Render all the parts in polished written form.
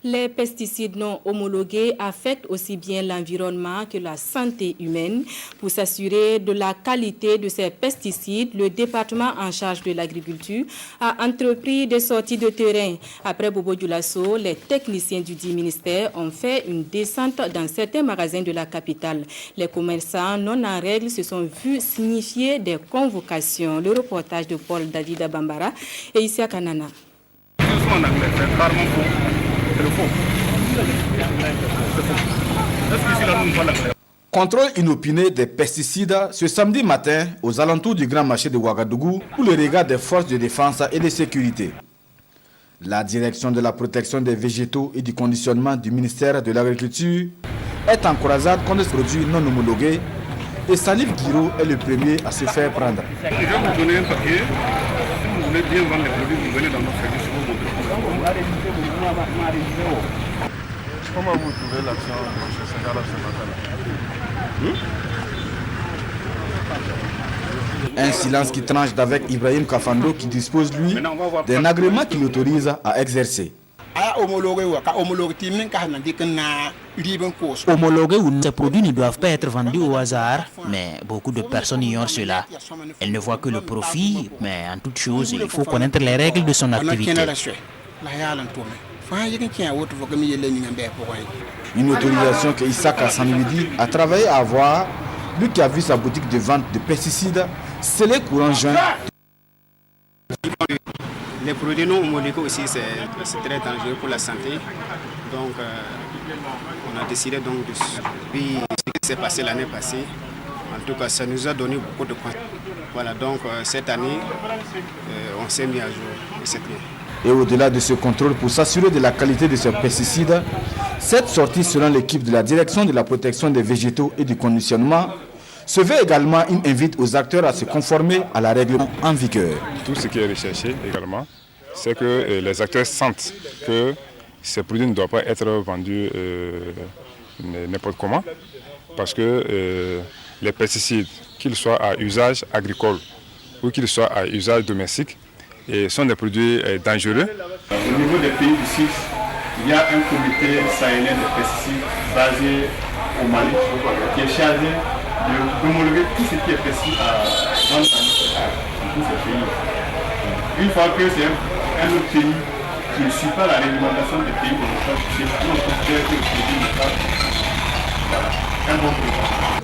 Les pesticides non homologués affectent aussi bien l'environnement que la santé humaine. Pour s'assurer de la qualité de ces pesticides, le département en charge de l'agriculture a entrepris des sorties de terrain. Après Bobo Dioulasso, les techniciens du dit ministère ont fait une descente dans certains magasins de la capitale. Les commerçants non en règle se sont vus signifier des convocations. Le reportage de Paul Dadida Bambara et Issa Kanana. Contrôle inopiné des pesticides ce samedi matin aux alentours du grand marché de Ouagadougou pour le regard des forces de défense et de sécurité. La direction de la protection des végétaux et du conditionnement du ministère de l'Agriculture est en croisade contre ce produit non homologué et Salif Guiro est le premier à se faire prendre. Je vais vous donner un papier. Si vous voulez bien vendre les produits, vous venez dans notre service. Comment vous trouvez l'action de M. Sengala ce matin-là? Un silence qui tranche d'avec Ibrahim Kafando qui dispose, lui, d'un agrément qui l'autorise à exercer. Homologués ou non, ces produits ne doivent pas être vendus au hasard, mais beaucoup de personnes ignorent cela. Elles ne voient que le profit, mais en toute chose, il faut connaître les règles de son activité. Une autorisation que Issa Kassanouidi a travaillé à avoir, lui qui a vu sa boutique de vente de pesticides scellée courant juin. Les produits non homologués aussi, c'est très dangereux pour la santé. Donc, on a décidé donc de suivre ce qui s'est passé l'année passée. En tout cas, ça nous a donné beaucoup de points. Voilà, donc cette année, on s'est mis à jour et c'est bien. Et au-delà de ce contrôle pour s'assurer de la qualité de ces pesticides, cette sortie selon l'équipe de la direction de la protection des végétaux et du conditionnement se veut également une invite aux acteurs à se conformer à la règle en vigueur. Tout ce qui est recherché également, c'est que les acteurs sentent que ces produits ne doivent pas être vendus n'importe comment, parce que les pesticides, qu'ils soient à usage agricole ou qu'ils soient à usage domestique, sont des produits dangereux. Au niveau des pays du Sud, il y a un comité sahélien de pesticides basé au Mali qui est chargé d'homologuer tout ce qui est pesticide à vendre dans tous ces pays. Une fois que c'est un autre pays qui ne suit pas la réglementation des pays où on considère que le produit n'est pas un bon produit.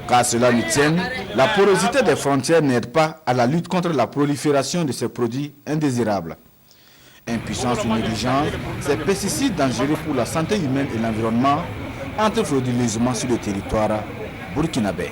Car cela nous tienne, la porosité des frontières n'aide pas à la lutte contre la prolifération de ces produits indésirables. Impuissance ou négligence, ces pesticides dangereux pour la santé humaine et l'environnement entrent frauduleusement sur le territoire burkinabé.